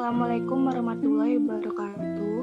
Assalamualaikum warahmatullahi wabarakatuh.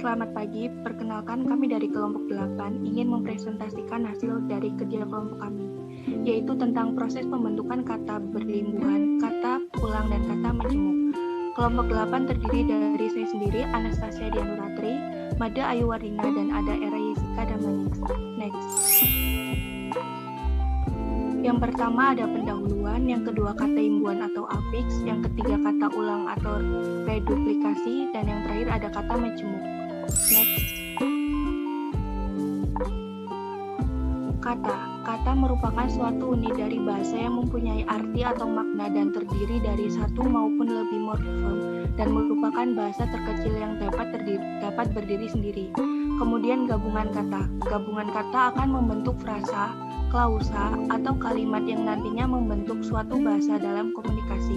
Selamat pagi, perkenalkan kami dari kelompok 8 ingin mempresentasikan hasil dari kerja kelompok kami, yaitu tentang proses pembentukan kata berimbuhan, kata pulang, dan kata menjenguk. Kelompok 8 terdiri dari saya sendiri, Anastasia Dianuratri, Mada Ayuwardina, dan ada Era Yesika dan Manix. Next. Yang pertama ada pendahuluan, yang kedua kata imbuhan atau afiks, yang ketiga kata ulang atau reduplikasi, dan yang terakhir ada kata menjenguk. Next. Kata merupakan suatu unit dari bahasa yang mempunyai arti atau makna dan terdiri dari satu maupun lebih morfem dan merupakan bahasa terkecil yang dapat berdiri sendiri. Kemudian gabungan kata. Gabungan kata akan membentuk frasa, klausa, atau kalimat yang nantinya membentuk suatu bahasa dalam komunikasi.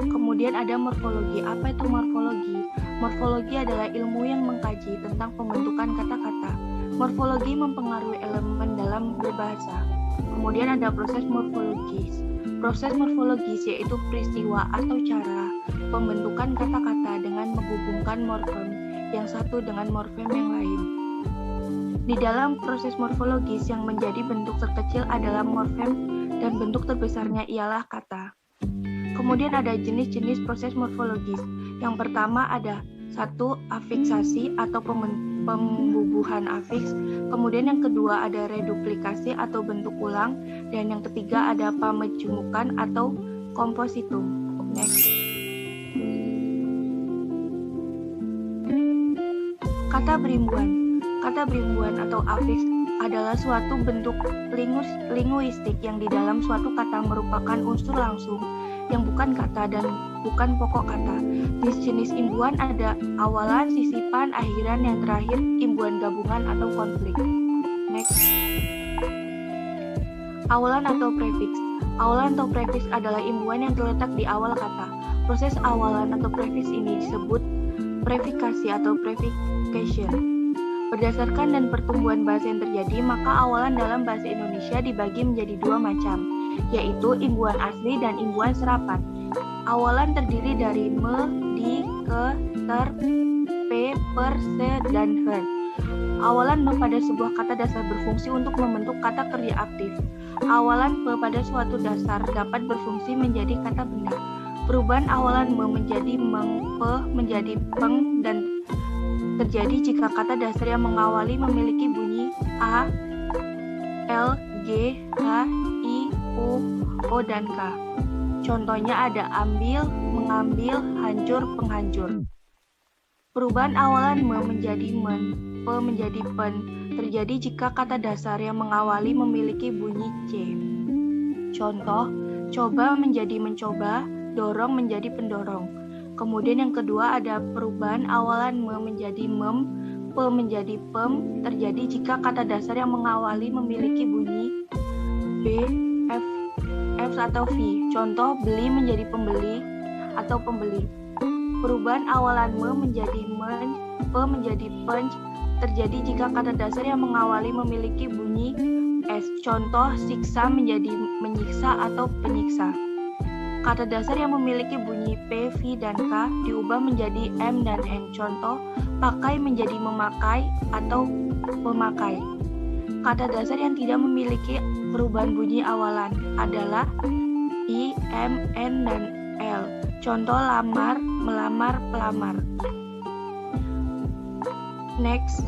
Kemudian ada morfologi. Apa itu morfologi? Morfologi adalah ilmu yang mengkaji tentang pembentukan kata-kata. Morfologi mempengaruhi elemen dalam berbahasa. Kemudian ada proses morfologis. Proses morfologis yaitu peristiwa atau cara pembentukan kata-kata dengan menghubungkan morfem yang satu dengan morfem yang lain. Di dalam proses morfologis yang menjadi bentuk terkecil adalah morfem dan bentuk terbesarnya ialah kata. Kemudian ada jenis-jenis proses morfologis. Yang pertama ada 1. Afiksasi atau pembubuhan afiks. Kemudian yang kedua ada reduplikasi atau bentuk ulang. Dan yang ketiga ada pamejumukan atau kompositum. Next. Kata berimbuhan. Kata berimbuhan atau afiks adalah suatu bentuk linguistik yang di dalam suatu kata merupakan unsur langsung yang bukan kata dan bukan pokok kata. Jenis imbuhan ada awalan, sisipan, akhiran, yang terakhir imbuhan gabungan atau konflik. Next. Awalan atau prefiks. Awalan atau prefiks adalah imbuhan yang terletak di awal kata. Proses awalan atau prefiks ini disebut prefikasi atau prefication. Berdasarkan dan pertumbuhan bahasa yang terjadi, maka awalan dalam bahasa Indonesia dibagi menjadi dua macam, yaitu imbuhan asli dan imbuhan serapan. Awalan terdiri dari me, di, ke, ter, pe, per, se, dan her. Awalan me pada sebuah kata dasar berfungsi untuk membentuk kata kerja aktif. Awalan pe pada suatu dasar dapat berfungsi menjadi kata benda. Perubahan awalan me menjadi meng, pe menjadi peng, dan terjadi jika kata dasar yang mengawali memiliki bunyi a, l, g, h, i, u, o, dan k. Contohnya ada ambil, mengambil, hancur, penghancur. Perubahan awalan me menjadi men, pe menjadi pen, terjadi jika kata dasar yang mengawali memiliki bunyi c. Contoh, coba menjadi mencoba, dorong menjadi pendorong. Kemudian yang kedua ada perubahan awalan me menjadi mem, pe menjadi pem, terjadi jika kata dasar yang mengawali memiliki bunyi b, f atau v. Contoh, beli menjadi pembeli atau pembeli. Perubahan awalan me menjadi men, pe menjadi pen, terjadi jika kata dasar yang mengawali memiliki bunyi s. Contoh, siksa menjadi menyiksa atau penyiksa. Kata dasar yang memiliki bunyi P, V, dan K diubah menjadi M dan N. Contoh, pakai menjadi memakai atau pemakai. Kata dasar yang tidak memiliki perubahan bunyi awalan adalah I, M, N, dan L. Contoh, lamar, melamar, pelamar. Next.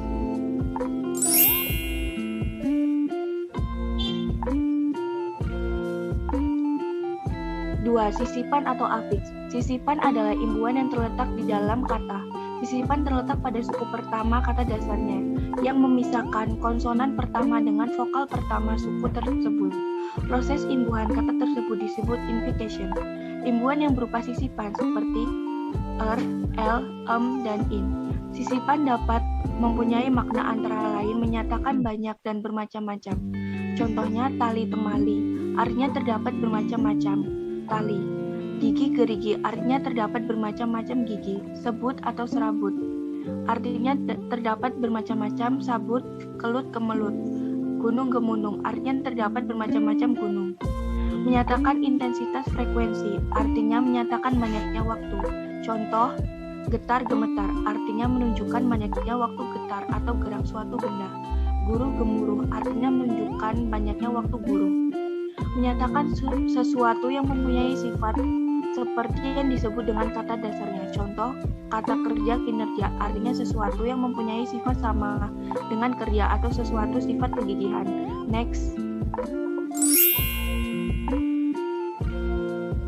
2. Sisipan atau afiks. Sisipan adalah imbuhan yang terletak di dalam kata. Sisipan terletak pada suku pertama kata dasarnya, yang memisahkan konsonan pertama dengan vokal pertama suku tersebut. Proses imbuhan kata tersebut disebut infication. Imbuhan yang berupa sisipan seperti l, dan in. Sisipan dapat mempunyai makna antara lain menyatakan banyak dan bermacam-macam. Contohnya, tali temali, artinya terdapat bermacam-macam tali. Gigi gerigi, artinya terdapat bermacam-macam gigi. Sebut atau serabut, artinya terdapat bermacam-macam sabut, kelut, kemelut. Gunung gemunung, artinya terdapat bermacam-macam gunung. Menyatakan intensitas frekuensi, artinya menyatakan banyaknya waktu. Contoh, getar gemetar artinya menunjukkan banyaknya waktu getar atau gerak suatu benda. Guru gemuruh artinya menunjukkan banyaknya waktu guru. Menyatakan sesuatu yang mempunyai sifat seperti yang disebut dengan kata dasarnya. Contoh, kata kerja kinerja artinya sesuatu yang mempunyai sifat sama dengan kerja atau sesuatu sifat kegigihan. Next.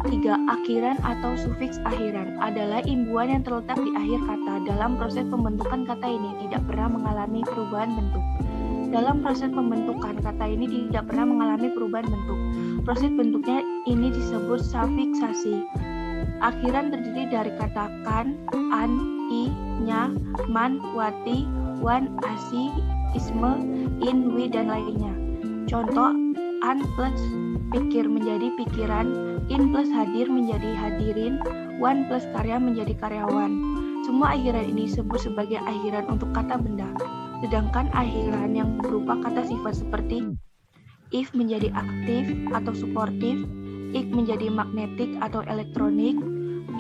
3. Akhiran atau sufiks akhiran adalah imbuhan yang terletak di akhir kata. Dalam proses pembentukan kata ini tidak pernah mengalami perubahan bentuk. Dalam proses pembentukan kata ini tidak pernah mengalami perubahan bentuk. Proses bentuknya ini disebut sufiksasi. Akhiran terdiri dari kata kan, an, i, nya, man, wati, wan, asi, isme, in, wi, dan lainnya. Contoh, an plus pikir menjadi pikiran, in plus hadir menjadi hadirin, wan plus karya menjadi karyawan. Semua akhiran ini disebut sebagai akhiran untuk kata benda. Sedangkan akhiran yang berupa kata sifat seperti if menjadi aktif atau suportif, ik menjadi magnetik atau elektronik,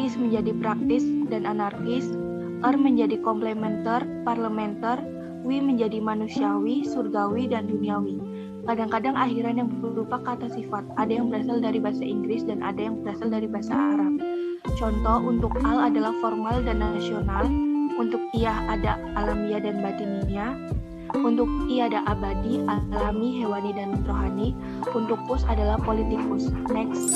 is menjadi praktis dan anarkis, menjadi komplementer, parlementer, wi menjadi manusiawi, surgawi, dan duniawi. Kadang-kadang akhiran yang berupa kata sifat, ada yang berasal dari bahasa Inggris dan ada yang berasal dari bahasa Arab. Contoh, untuk al adalah formal dan nasional, untuk iyah ada alamiah dan batiniah, untuk i ada abadi, alami, hewani, dan rohani, untuk kus adalah politikus. Next.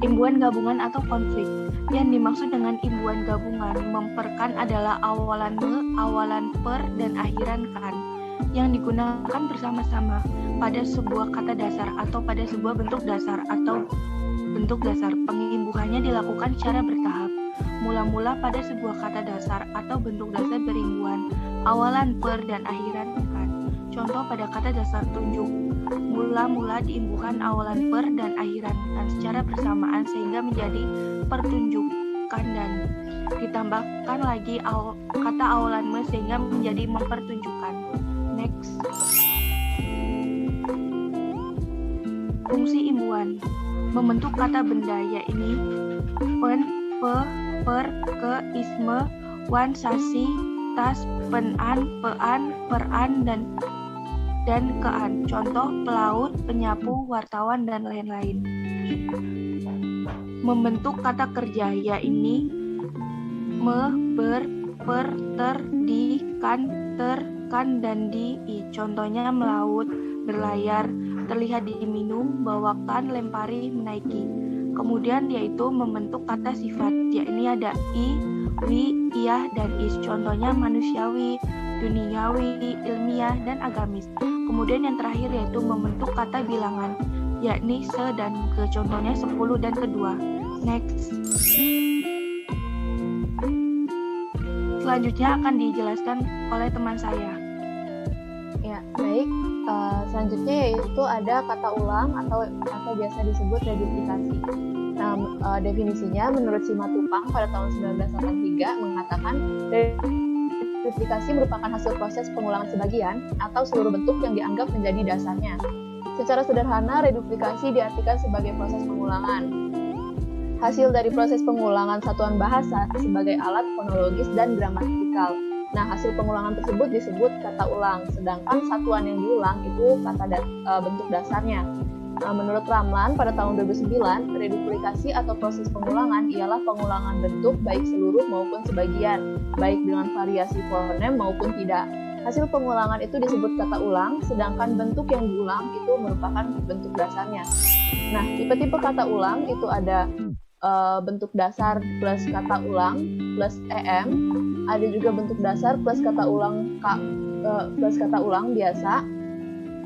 Imbuhan gabungan atau konflik. Yang dimaksud dengan imbuhan gabungan memperkan adalah awalan me, awalan per, dan akhiran kan yang digunakan bersama-sama pada sebuah kata dasar atau pada sebuah bentuk dasar atau bentuk dasar. Pengimbuhannya dilakukan secara bertahap. Mula-mula pada sebuah kata dasar atau bentuk dasar berimbuhan awalan per dan akhiran kan. Contoh pada kata dasar tunjuk. Mula-mula diimbuhkan awalan per dan akhiran kan secara bersamaan sehingga menjadi pertunjukan dan ditambahkan lagi kata awalan me sehingga menjadi mempertunjukkan. Next. Fungsi imbuhan membentuk kata benda yaitu pen, pe, per, ke, isme, wan, sasi, tas, penan, pean, peran, dan kean. Contoh, pelaut, penyapu, wartawan, dan lain-lain. Membentuk kata kerja yaitu me, ber, per, ter, di, kan, ter, kan, dan di, i. Contohnya melaut, berlayar, terlihat diminum, bawakan, lempari, menaiki. Kemudian yaitu membentuk kata sifat, yakni ada i, wi, iyah, dan is. Contohnya manusiawi, duniawi, ilmiah, dan agamis. Kemudian yang terakhir yaitu membentuk kata bilangan, yakni se dan ke. Contohnya 10 dan kedua. Next. Selanjutnya akan dijelaskan oleh teman saya. Ya, baik. Selanjutnya yaitu ada kata ulang atau biasa disebut reduplikasi. Nah, definisinya menurut Simatupang pada tahun 1983 mengatakan reduplikasi merupakan hasil proses pengulangan sebagian atau seluruh bentuk yang dianggap menjadi dasarnya. Secara sederhana, reduplikasi diartikan sebagai proses pengulangan. Hasil dari proses pengulangan satuan bahasa sebagai alat fonologis dan gramatikal. Nah, hasil pengulangan tersebut disebut kata ulang, sedangkan satuan yang diulang itu bentuk dasarnya. Nah, menurut Ramlan pada tahun 2009, reduplikasi atau proses pengulangan ialah pengulangan bentuk baik seluruh maupun sebagian, baik dengan variasi fonem maupun tidak. Hasil pengulangan itu disebut kata ulang, sedangkan bentuk yang diulang itu merupakan bentuk dasarnya. Nah, tipe-tipe kata ulang itu ada bentuk dasar plus kata ulang plus em, ada juga bentuk dasar plus kata ulang plus kata ulang biasa,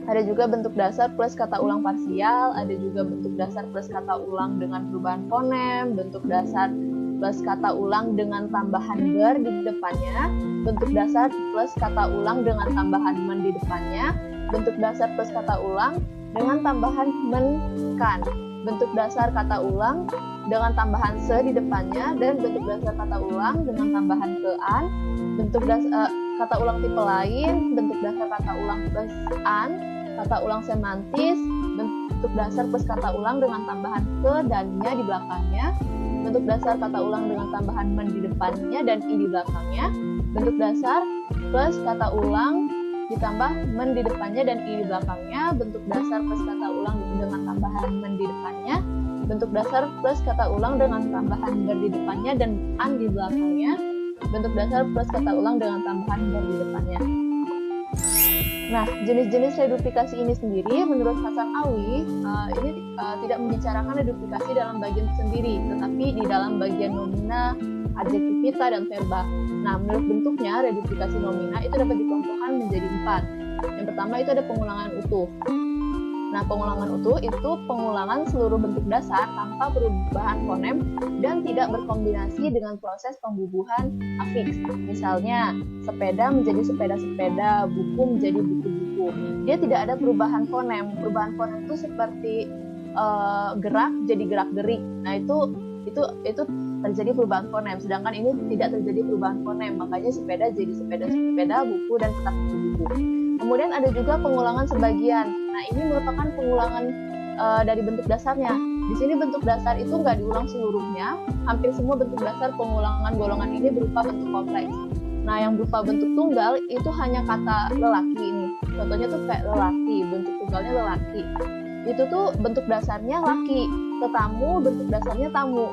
ada juga bentuk dasar plus kata ulang parsial, ada juga bentuk dasar plus kata ulang dengan perubahan fonem, bentuk dasar plus kata ulang dengan tambahan ber di depannya, bentuk dasar plus kata ulang dengan tambahan men di depannya, bentuk dasar plus kata ulang dengan tambahan men kan, bentuk dasar kata ulang dengan tambahan se di depannya, dan bentuk dasar kata ulang dengan tambahan kean, bentuk dasar kata ulang tipe lain, bentuk dasar kata ulang plus an, kata ulang semantis, bentuk dasar plus kata ulang dengan tambahan ke dan-nya di belakangnya, bentuk dasar kata ulang dengan tambahan men di depannya dan i di belakangnya, bentuk dasar plus kata ulang ditambah men di depannya dan i di belakangnya, bentuk dasar plus kata ulang dengan tambahan men di depannya, bentuk dasar plus kata ulang dengan tambahan ber di depannya dan an di belakangnya, bentuk dasar plus kata ulang dengan tambahan ber di depannya. Nah, jenis-jenis reduplikasi ini sendiri menurut Hasan Alwi ini tidak membicarakan reduplikasi dalam bagian sendiri, tetapi di dalam bagian nomina, adjektif vita, dan verba. Nah, menurut bentuknya, reduplikasi nomina itu dapat dikelompokkan menjadi 4. Yang pertama itu ada pengulangan utuh. Nah, pengulangan utuh itu pengulangan seluruh bentuk dasar tanpa perubahan fonem dan tidak berkombinasi dengan proses pembubuhan afiks. Misalnya, sepeda menjadi sepeda-sepeda, buku menjadi buku-buku. Dia tidak ada perubahan fonem. Perubahan fonem itu seperti gerak jadi gerak-gerik. Nah, itu terjadi perubahan fonem. Sedangkan ini tidak terjadi perubahan fonem. Makanya sepeda jadi sepeda-sepeda, buku dan tetap buku. Kemudian ada juga pengulangan sebagian. Nah, ini merupakan pengulangan dari bentuk dasarnya. Di sini bentuk dasar itu nggak diulang seluruhnya. Hampir semua bentuk dasar pengulangan golongan ini berupa bentuk kompleks. Nah, yang berupa bentuk tunggal itu hanya kata lelaki ini. Contohnya tuh kayak lelaki, bentuk tunggalnya lelaki. Itu tuh bentuk dasarnya laki. Tetamu, bentuk dasarnya tamu.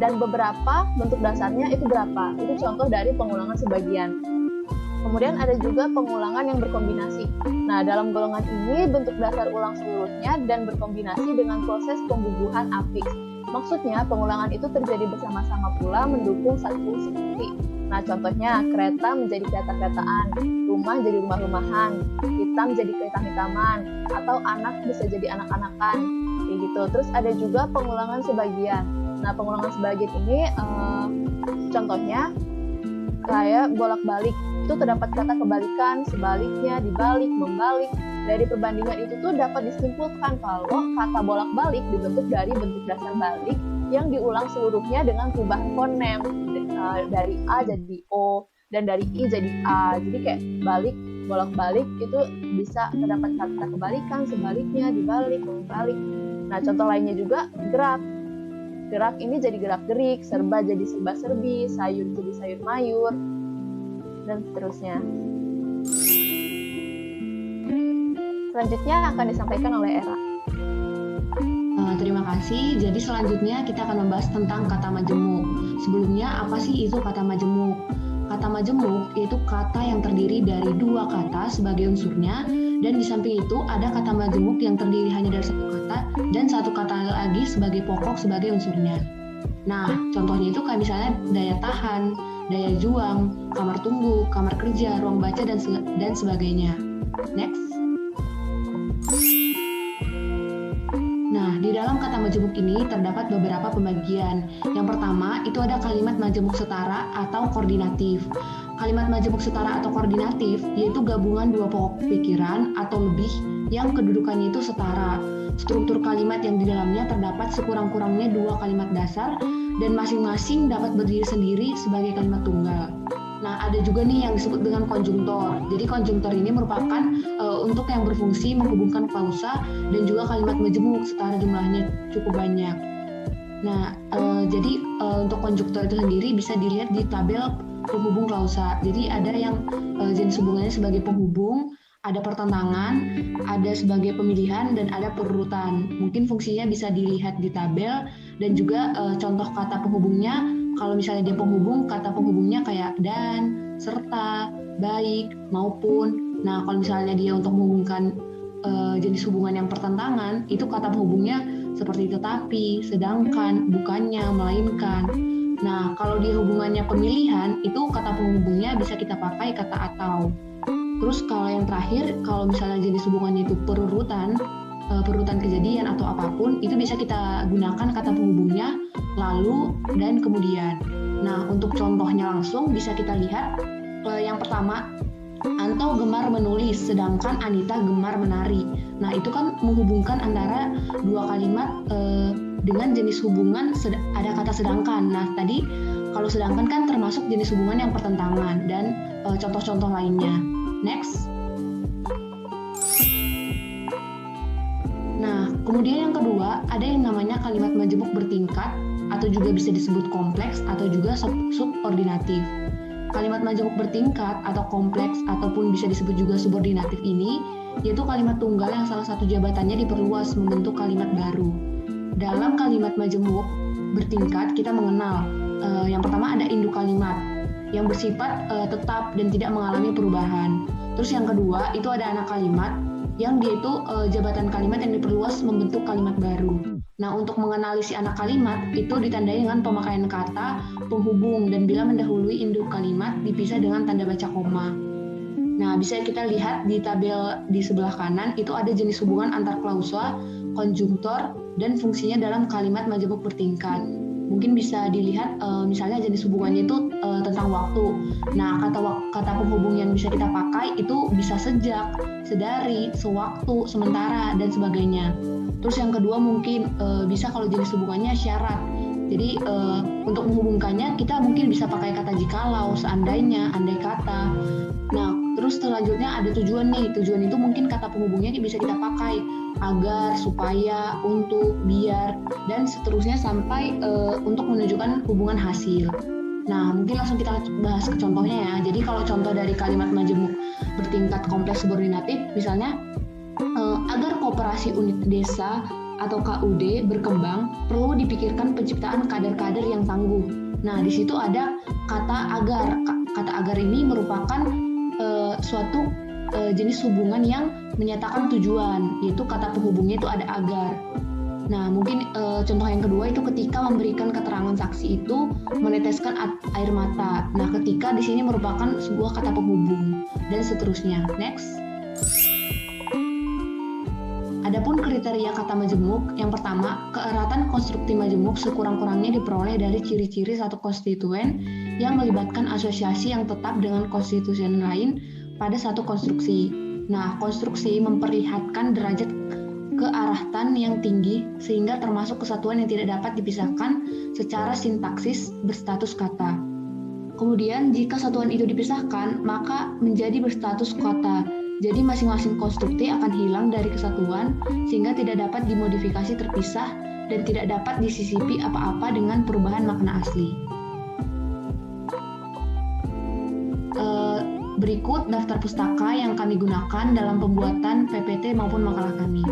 Dan beberapa bentuk dasarnya itu berapa. Itu contoh dari pengulangan sebagian. Kemudian ada juga pengulangan yang berkombinasi. Nah, dalam golongan ini bentuk dasar ulang seluruhnya dan berkombinasi dengan proses pembubuhan afiks. Maksudnya, pengulangan itu terjadi bersama-sama pula mendukung satu fungsi. Nah, contohnya kereta menjadi kereta-keretaan, rumah jadi rumah-rumahan, hitam jadi kehitam-hitaman, atau anak bisa jadi anak-anakan. Kayak gitu. Terus ada juga pengulangan sebagian. Nah, pengulangan sebagian ini contohnya kayak bolak-balik. Itu terdapat kata kebalikan, sebaliknya, dibalik, membalik. Dari perbandingan itu tuh dapat disimpulkan kalau kata bolak-balik dibentuk dari bentuk dasar balik yang diulang seluruhnya dengan perubahan fonem. Dari A jadi O, dan dari I jadi A. Jadi kayak balik, bolak-balik itu bisa terdapat kata kebalikan, sebaliknya, dibalik, membalik. Nah, contoh lainnya juga gerak. Gerak ini jadi gerak-gerik, serba jadi serba-serbi, sayur jadi sayur-mayur, dan seterusnya. Selanjutnya akan disampaikan oleh Era. Terima kasih. Jadi selanjutnya kita akan membahas tentang kata majemuk. Sebelumnya, apa sih itu kata majemuk? Kata majemuk yaitu kata yang terdiri dari dua kata sebagai unsurnya, dan di samping itu ada kata majemuk yang terdiri hanya dari satu kata dan satu kata lagi sebagai pokok sebagai unsurnya. Nah, contohnya itu kayak misalnya daya tahan, daya juang, kamar tunggu, kamar kerja, ruang baca, dan sebagainya. Next. Nah, di dalam kata majemuk ini terdapat beberapa pembagian. Yang pertama, itu ada kalimat majemuk setara atau koordinatif. Kalimat majemuk setara atau koordinatif yaitu gabungan dua pokok pikiran atau lebih yang kedudukannya itu setara. Struktur kalimat yang di dalamnya terdapat sekurang-kurangnya dua kalimat dasar dan masing-masing dapat berdiri sendiri sebagai kalimat tunggal. Nah, ada juga nih yang disebut dengan konjungtor. Jadi konjungtor ini merupakan untuk yang berfungsi menghubungkan klausa dan juga kalimat majemuk setara jumlahnya cukup banyak. Nah, jadi untuk konjungtor itu sendiri bisa dilihat di tabel penghubung klausa. Jadi ada yang jenis hubungannya sebagai penghubung, ada pertentangan, ada sebagai pemilihan, dan ada perurutan. Mungkin fungsinya bisa dilihat di tabel, dan juga contoh kata penghubungnya. Kalau misalnya dia penghubung, kata penghubungnya kayak dan, serta, baik, maupun. Nah, kalau misalnya dia untuk menghubungkan jenis hubungan yang pertentangan, itu kata penghubungnya seperti tetapi, sedangkan, bukannya, melainkan. Nah, kalau dia hubungannya pemilihan, itu kata penghubungnya bisa kita pakai kata atau. Terus kalau yang terakhir, kalau misalnya jenis hubungannya itu perurutan kejadian atau apapun, itu bisa kita gunakan kata penghubungnya lalu dan kemudian. Nah, untuk contohnya langsung bisa kita lihat yang pertama, Anto gemar menulis sedangkan Anita gemar menari. Nah, itu kan menghubungkan antara dua kalimat dengan jenis hubungan ada kata sedangkan. Nah, tadi kalau sedangkan kan termasuk jenis hubungan yang pertentangan dan contoh-contoh lainnya. Next. Nah, Kemudian yang kedua, ada yang namanya kalimat majemuk bertingkat atau juga bisa disebut kompleks atau juga subordinatif. Kalimat majemuk bertingkat atau kompleks ataupun bisa disebut juga subordinatif ini yaitu kalimat tunggal yang salah satu jabatannya diperluas membentuk kalimat baru. Dalam kalimat majemuk bertingkat kita mengenal yang pertama ada induk kalimat yang bersifat tetap dan tidak mengalami perubahan. Terus yang kedua itu ada anak kalimat yang dia itu jabatan kalimat yang diperluas membentuk kalimat baru. Nah, untuk mengenali si anak kalimat itu ditandai dengan pemakaian kata, penghubung, dan bila mendahului induk kalimat dipisah dengan tanda baca koma. Nah, bisa kita lihat di tabel di sebelah kanan itu ada jenis hubungan antar klausua, konjungtor, dan fungsinya dalam kalimat majemuk bertingkat. Mungkin bisa dilihat misalnya jenis hubungannya itu tentang waktu. Nah, kata penghubung yang bisa kita pakai itu bisa sejak, sedari, sewaktu, sementara, dan sebagainya. Terus yang kedua mungkin bisa kalau jenis hubungannya syarat. Jadi untuk menghubungkannya kita mungkin bisa pakai kata jikalau, seandainya, andai kata. Nah, terus selanjutnya ada tujuan nih. Tujuan itu mungkin kata penghubungnya bisa kita pakai agar, supaya, untuk, biar, dan seterusnya sampai untuk menunjukkan hubungan hasil. Nah, mungkin langsung kita bahas ke contohnya ya. Jadi kalau contoh dari kalimat majemuk bertingkat kompleks subordinatif, misalnya agar koperasi unit desa atau KUD berkembang, perlu dipikirkan penciptaan kader-kader yang tangguh. Nah, di situ ada kata agar. Kata agar ini merupakan suatu jenis hubungan yang menyatakan tujuan, yaitu kata penghubungnya itu ada agar. Nah, mungkin contoh yang kedua itu ketika memberikan keterangan saksi itu meneteskan air mata. Nah, ketika di sini merupakan sebuah kata penghubung dan seterusnya. Next. Adapun kriteria kata majemuk, yang pertama, keeratan konstruksi majemuk sekurang-kurangnya diperoleh dari ciri-ciri satu konstituen yang melibatkan asosiasi yang tetap dengan konstituen lain pada satu konstruksi. Nah, konstruksi memperlihatkan derajat kearatan yang tinggi sehingga termasuk kesatuan yang tidak dapat dipisahkan secara sintaksis berstatus kata. Kemudian, jika satuan itu dipisahkan, maka menjadi berstatus kata. Jadi masing-masing konstruksi akan hilang dari kesatuan sehingga tidak dapat dimodifikasi terpisah dan tidak dapat disisipi apa-apa dengan perubahan makna asli. Berikut daftar pustaka yang kami gunakan dalam pembuatan PPT maupun makalah kami.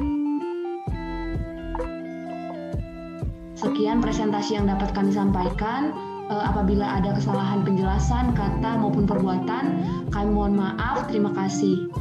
Sekian presentasi yang dapat kami sampaikan. Apabila ada kesalahan penjelasan, kata maupun perbuatan, kami mohon maaf. Terima kasih.